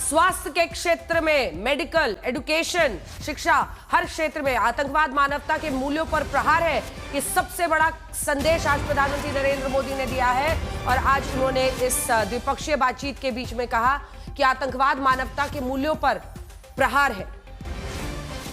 स्वास्थ्य के क्षेत्र में, मेडिकल, एजुकेशन, शिक्षा, हर क्षेत्र में आतंकवाद मानवता के मूल्यों पर प्रहार है। ये सबसे बड़ा संदेश आज प्रधानमंत्री नरेंद्र मोदी ने दिया है और आज उन्होंने इस द्विपक्षीय बातचीत के बीच में कहा कि आतंकवाद मानवता के मूल्यों पर प्रहार है।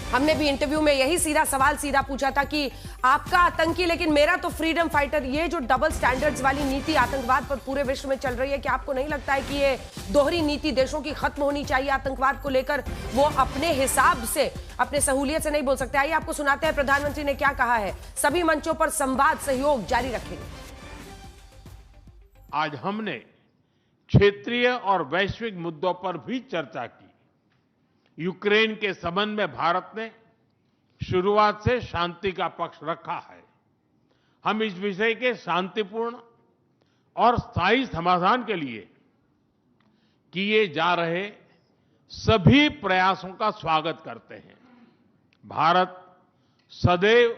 हमने भी इंटरव्यू में यही सवाल सीधा पूछा था कि आपका आतंकी लेकिन मेरा तो फ्रीडम फाइटर, ये जो डबल स्टैंडर्ड्स वाली नीति आतंकवाद पर पूरे विश्व में चल रही है, क्या आपको नहीं लगता है कि ये दोहरी नीति देशों की खत्म होनी चाहिए? आतंकवाद को लेकर वो अपने हिसाब से, अपने सहूलियत से नहीं बोल सकते। आइए आपको सुनाते हैं प्रधानमंत्री ने क्या कहा है। सभी मंचों पर संवाद सहयोग जारी रखेंगे। आज हमने क्षेत्रीय और वैश्विक मुद्दों पर भी चर्चा की। यूक्रेन के संबंध में भारत ने शुरुआत से शांति का पक्ष रखा है। हम इस विषय के शांतिपूर्ण और स्थायी समाधान के लिए किए जा रहे सभी प्रयासों का स्वागत करते हैं। भारत सदैव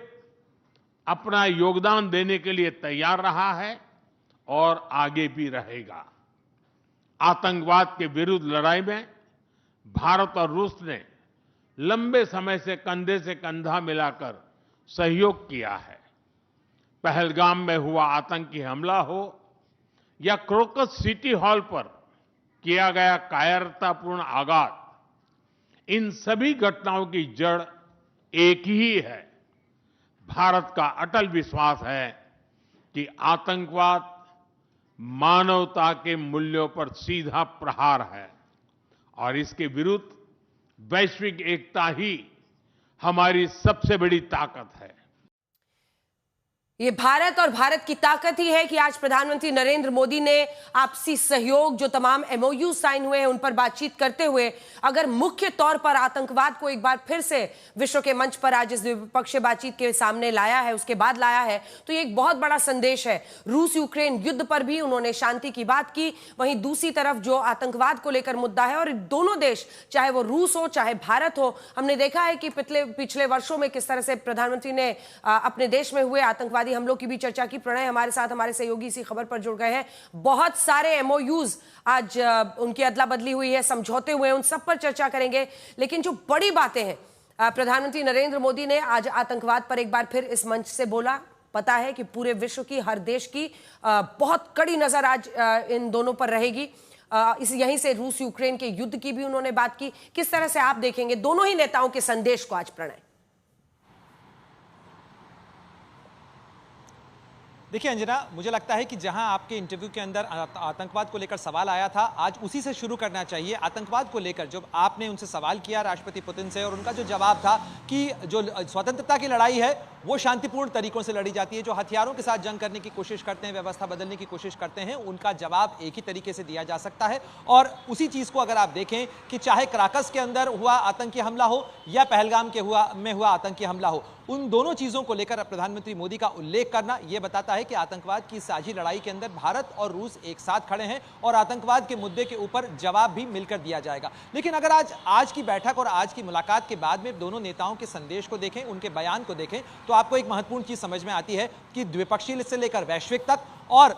अपना योगदान देने के लिए तैयार रहा है और आगे भी रहेगा। आतंकवाद के विरुद्ध लड़ाई में भारत और रूस ने लंबे समय से कंधा मिलाकर सहयोग किया है। पहलगाम में हुआ आतंकी हमला हो या क्रोकस सिटी हॉल पर किया गया कायरतापूर्ण आघात, इन सभी घटनाओं की जड़ एक ही है। भारत का अटल विश्वास है कि आतंकवाद मानवता के मूल्यों पर सीधा प्रहार है और इसके विरुद्ध वैश्विक एकता ही हमारी सबसे बड़ी ताकत है। ये भारत और भारत की ताकत ही है कि आज प्रधानमंत्री नरेंद्र मोदी ने आपसी सहयोग, जो तमाम एमओयू साइन हुए हैं, उन पर बातचीत करते हुए अगर मुख्य तौर पर आतंकवाद को एक बार फिर से विश्व के मंच पर आज इस द्विपक्षीय बातचीत के सामने लाया है, उसके बाद लाया है, तो ये एक बहुत बड़ा संदेश है। रूस यूक्रेन युद्ध पर भी उन्होंने शांति की बात की। वहीं दूसरी तरफ जो आतंकवाद को लेकर मुद्दा है, और दोनों देश, चाहे वो रूस हो चाहे भारत हो, हमने देखा है कि पिछले वर्षों में किस तरह से प्रधानमंत्री ने अपने देश में हुए आतंकवादी हमलों की भी चर्चा की। प्रणय हमारे साथ, हमारे सहयोगी इसी खबर पर जुड़ गए हैं। बहुत सारे एमओयूज आज उनकी अदला बदली हुई है, समझौते हुए, उन सब पर चर्चा करेंगे। लेकिन जो बड़ी बातें हैं, प्रधानमंत्री नरेंद्र मोदी ने आज आतंकवाद पर एक बार फिर इस मंच से बोला। पता है कि पूरे विश्व की, हर देश की बहुत कड़ी नजर आज इन दोनों पर रहेगी। यहीं से रूस यूक्रेन के युद्ध की भी उन्होंने बात की। किस तरह से आप देखेंगे दोनों ही नेताओं के संदेश को आज? प्रणय, देखिए अंजना, मुझे लगता है कि जहां आपके इंटरव्यू के अंदर आतंकवाद को लेकर सवाल आया था, आज उसी से शुरू करना चाहिए। आतंकवाद को लेकर जब आपने उनसे सवाल किया राष्ट्रपति पुतिन से, और उनका जो जवाब था कि जो स्वतंत्रता की लड़ाई है वो शांतिपूर्ण तरीकों से लड़ी जाती है, जो हथियारों के साथ जंग करने की कोशिश करते हैं, व्यवस्था बदलने की कोशिश करते हैं, उनका जवाब एक ही तरीके से दिया जा सकता है। और उसी चीज को अगर आप देखें कि चाहे क्राकस के अंदर हुआ आतंकी हमला हो या पहलगाम में हुआ आतंकी हमला हो, उन दोनों चीजों को लेकर प्रधानमंत्री मोदी का उल्लेख करना यह बताता है कि आतंकवाद की साझी लड़ाई के अंदर भारत और रूस एक साथ खड़े हैं और आतंकवाद के मुद्दे के ऊपर जवाब भी मिलकर दिया जाएगा। लेकिन अगर आज की बैठक और आज की मुलाकात के बाद में दोनों नेताओं के संदेश को देखें, उनके बयान को देखें, तो आपको एक महत्वपूर्ण चीज समझ में आती है कि द्विपक्षीय से लेकर वैश्विक तक और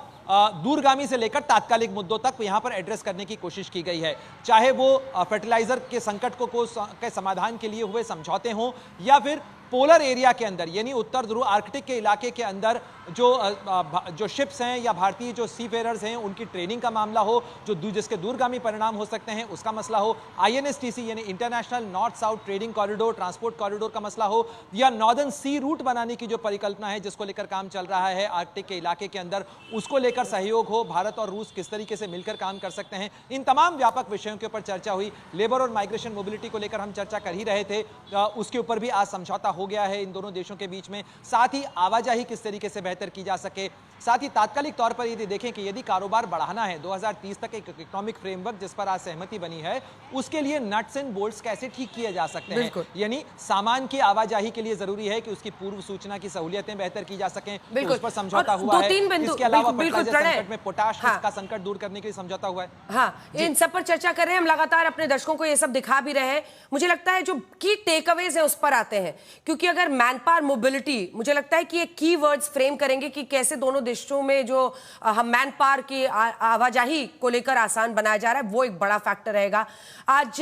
दूरगामी से लेकर तात्कालिक मुद्दों तक यहां पर एड्रेस करने की कोशिश की गई है। चाहे वो फर्टिलाइजर के संकट के समाधान के लिए हुए समझौते हों या फिर पोलर एरिया के अंदर, यानी उत्तर ध्रुव आर्कटिक के इलाके के अंदर जो शिप्स हैं या भारतीय जो सीफेयरर्स हैं उनकी ट्रेनिंग का मामला हो, जिसके दूरगामी परिणाम हो सकते हैं उसका मसला हो, INSTC यानी international north south trading corridor, transport corridor का मसला हो, या नॉर्दर्न सी रूट बनाने की जो परिकल्पना है जिसको लेकर काम चल रहा है आर्कटिक के इलाके के अंदर, उसको लेकर सहयोग हो, भारत और रूस किस तरीके से मिलकर काम कर सकते हैं, इन तमाम व्यापक विषयों के ऊपर चर्चा हुई। लेबर और माइग्रेशन मोबिलिटी को लेकर हम चर्चा कर ही रहे थे, उसके ऊपर भी आज समझौता हो गया है इन दोनों देशों के बीच में। साथ ही आवाजाही किस तरीके से बेहतर की जा सके, साथ ही तात्कालिक तौर पर यदि देखें कि यदि कारोबार बढ़ाना है 2030 तक, एक इकोनॉमिक फ्रेमवर्क जिस पर आज सहमति बनी है, उसके लिए नट्स एंड बोल्ट्स कैसे ठीक किए जा सकते हैं, यानी सामान की आवाजाही के लिए जरूरी है कि उसकी पूर्व सूचना की सहूलियतें बेहतर की जा सकें, उस पर समझौता हुआ है। इसके अलावा संकट में पोटाश का संकट दूर करने के लिए समझौता हुआ है। हाँ, इन सब पर चर्चा कर रहे हैं हम, लगातार अपने दर्शकों को ये सब दिखा भी रहे हैं। मुझे लगता है जो की टेकअवेज है उस पर आते हैं, क्योंकि अगर मैन पावर मोबिलिटी, मुझे लगता है कि ये की वर्ड्स फ्रेम करेंगे कि कैसे दोनों देशों में जो हम मैन पावर की आवाजाही को लेकर आसान बनाया जा रहा है, वो एक बड़ा फैक्टर रहेगा। आज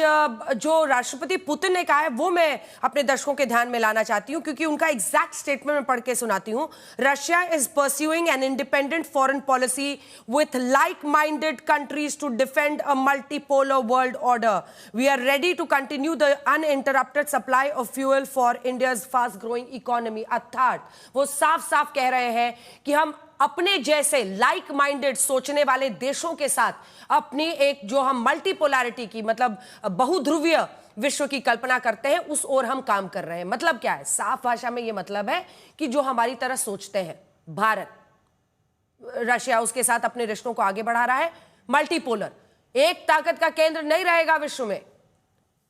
जो राष्ट्रपति पुतिन ने कहा है वो मैं अपने दर्शकों के ध्यान में लाना चाहती हूं, क्योंकि उनका एग्जैक्ट स्टेटमेंट मैं पढ़ के सुनाती हूं। Russia is pursuing an independent foreign policy with like minded countries to defend a multipolar world order. We are ready to continue the uninterrupted supply of fuel for India's fast growing economy. अर्थात वो साफ साफ कह रहे हैं कि हम अपने जैसे लाइक माइंडेड सोचने वाले देशों के साथ अपनी एक जो हम मल्टीपोलैरिटी की मतलब बहुध्रुवीय विश्व की कल्पना करते हैं उस ओर हम काम कर रहे हैं। मतलब क्या है? साफ भाषा में यह मतलब है कि जो हमारी तरह सोचते हैं भारत, रशिया उसके साथ अपने रिश्तों को आगे बढ़ा रहा है। मल्टीपोलर, एक ताकत का केंद्र नहीं रहेगा विश्व में।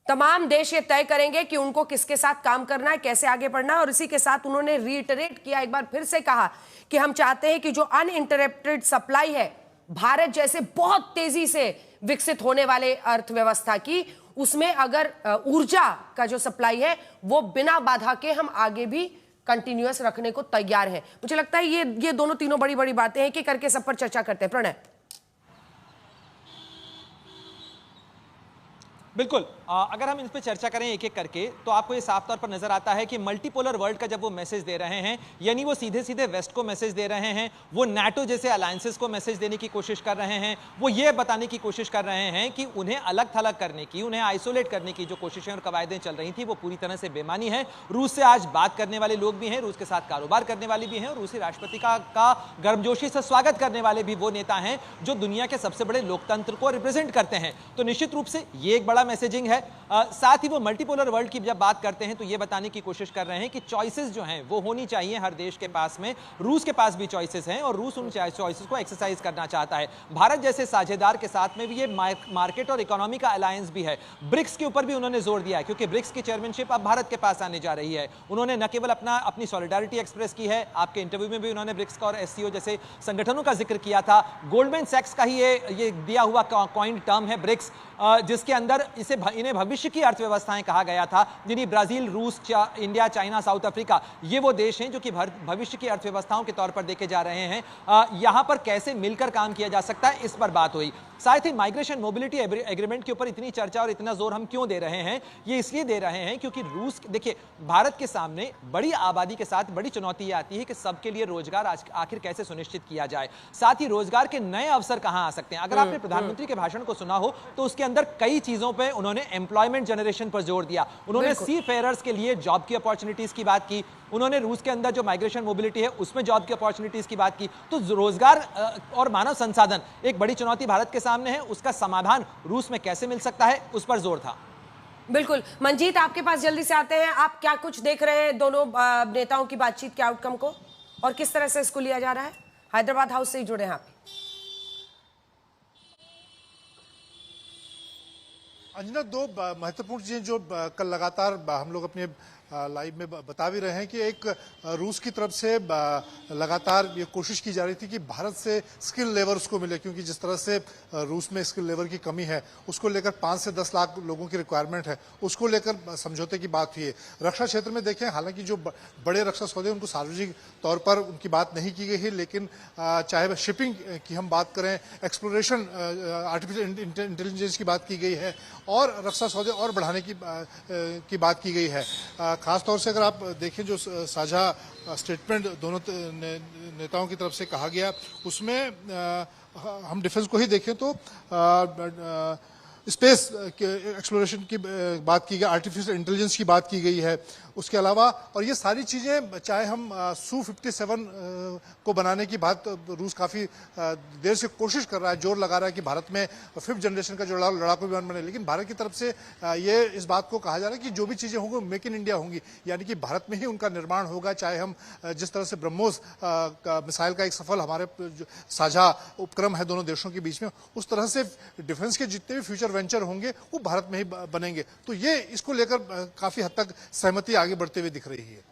तमाम देश ये तय करेंगे कि उनको किसके साथ काम करना है, कैसे आगे बढ़ना है। और इसी के साथ उन्होंने रीइटरेट किया, एक बार फिर से कहा कि हम चाहते हैं कि जो अनइंटरप्टेड सप्लाई है भारत जैसे बहुत तेजी से विकसित होने वाले अर्थव्यवस्था की, उसमें अगर ऊर्जा का जो सप्लाई है वो बिना बाधा के हम आगे भी कंटिन्यूअस रखने को तैयार हैं। मुझे लगता है ये दोनों तीनों बड़ी बड़ी बातें हैं कि करके सब पर चर्चा करते हैं। प्रणय, बिल्कुल, अगर हम इन पे चर्चा करें एक एक करके तो आपको ये साफ तौर पर नजर आता है कि मल्टीपोलर वर्ल्ड का जब वो मैसेज दे रहे हैं, यानी वो सीधे सीधे वेस्ट को मैसेज दे रहे हैं, वो नाटो जैसे अलायंसेस को मैसेज देने की कोशिश कर रहे हैं, वो ये बताने की कोशिश कर रहे हैं कि उन्हें अलग थलग करने की, उन्हें आइसोलेट करने की जो कोशिशें और कवायदें चल रही थी वो पूरी तरह से बेमानी है। रूस से आज बात करने वाले लोग भी हैं, रूस के साथ कारोबार करने वाले भी हैं, और रूसी राष्ट्रपति का गर्मजोशी से स्वागत करने वाले भी वो नेता हैं जो दुनिया के सबसे बड़े लोकतंत्र को रिप्रेजेंट करते हैं। तो निश्चित रूप से ये एक बड़ा मैसेजिंग है। साथ ही वो मल्टीपोलर वर्ल्ड की जब बात करते हैं तो ये बताने की कोशिश कर रहे हैं कि चॉइसेस जो हैं वो होनी चाहिए हर देश के पास में। रूस के पास भी चॉइसेस हैं और रूस उन चॉइसेस को एक्सरसाइज करना चाहता है। भारत जैसे साझेदार के साथ में भी ये मार्केट और इकोनॉमी का अलायंस भी है। ब्रिक्स के ऊपर भी उन्होंने जोर दिया है क्योंकि ब्रिक्स की चेयरमैनशिप अब भारत के पास आने जा रही है। उन्होंने न केवल अपनी सॉलिडारिटी एक्सप्रेस की है, आपके इंटरव्यू में भी उन्होंने ब्रिक्स का और एससीओ जैसे संगठनों का जिक्र किया था। गोल्डमैन सैक्स का ही ये दिया हुआ कॉइन टर्म है ब्रिक्स, जिसके अंदर इन्हें भविष्य की अर्थव्यवस्थाएं कहा गया था, जिन्हें ब्राजील, रूस, इंडिया, चाइना, साउथ अफ्रीका, ये वो देश हैं जो कि भविष्य की अर्थव्यवस्थाओं के तौर पर देखे जा रहे हैं। यहां पर कैसे मिलकर काम किया जा सकता है, इस पर बात हुई। साथ ही माइग्रेशन मोबिलिटी एग्रीमेंट के ऊपर इतनी चर्चा और इतना जोर हम क्यों दे रहे हैं? ये इसलिए दे रहे हैं क्योंकि रूस, देखिए, भारत के सामने बड़ी आबादी के साथ बड़ी चुनौती ये आती है कि सबके लिए रोजगार आखिर कैसे सुनिश्चित किया जाए। साथ ही रोजगार के नए अवसर कहां आ सकते हैं। अगर आपने प्रधानमंत्री के भाषण को सुना हो तो उसके अंदर कई चीजों पे उन्होंने एम्प्लॉयमेंट जनरेशन पर जोर दिया। उन्होंने सी फेयरर्स के लिए जॉब की अपॉर्चुनिटीज की बात की, उन्होंने रूस के अंदर जो माइग्रेशन मोबिलिटी है उसमें जॉब की अपॉर्चुनिटीज की बात की। तो रोजगार और मानव संसाधन एक बड़ी चुनौती भारत के सामने है, उसका समाधान रूस में कैसे मिल सकता है उस पर जोर था। बिल्कुल। मंजीत, आपके पास जल्दी से आते हैं, आप क्या कुछ देख रहे हैं दोनों नेताओं की बातचीत के आउटकम को और किस तरह से इसको लिया जा रहा है? हैदराबाद हाउस से ही जुड़े हैं आप। अंजना, दो महत्वपूर्ण चीजें जो कल लगातार हम लोग अपने लाइव में बता भी रहे हैं कि एक रूस की तरफ से लगातार ये कोशिश की जा रही थी कि भारत से स्किल लेबर उसको मिले, क्योंकि जिस तरह से रूस में स्किल लेबर की कमी है उसको लेकर 5 से 10 लाख लोगों की रिक्वायरमेंट है, उसको लेकर समझौते की बात हुई है। रक्षा क्षेत्र में देखें, हालांकि जो बड़े रक्षा सौदे उनको सार्वजनिक तौर पर उनकी बात नहीं की गई है, लेकिन चाहे शिपिंग की हम बात करें, एक्सप्लोरेशन, आर्टिफिशियल इंटेलिजेंस की बात की गई है और रक्षा सौदे और बढ़ाने की बात की गई है। खास तौर से अगर आप देखें जो साझा स्टेटमेंट दोनों नेताओं की तरफ से कहा गया, उसमें हम डिफेंस को ही देखें तो स्पेस एक्सप्लोरेशन की बात की गई, आर्टिफिशियल इंटेलिजेंस की बात की गई है। उसके अलावा और ये सारी चीज़ें, चाहे हम Su-57 को बनाने की बात, रूस काफ़ी देर से कोशिश कर रहा है, जोर लगा रहा है कि भारत में 5th जनरेशन का जो लड़ाकू विमान बने, लेकिन भारत की तरफ से ये इस बात को कहा जा रहा है कि जो भी चीज़ें होंगी मेक इन इंडिया होंगी, यानी कि भारत में ही उनका निर्माण होगा। चाहे हम जिस तरह से ब्रह्मोस मिसाइल का एक सफल हमारे साझा उपक्रम है दोनों देशों के बीच में, उस तरह से डिफेंस के जितने भी फ्यूचर वेंचर होंगे वो भारत में ही बनेंगे। तो ये इसको लेकर काफ़ी हद तक सहमति आगे बढ़ते हुए दिख रही है।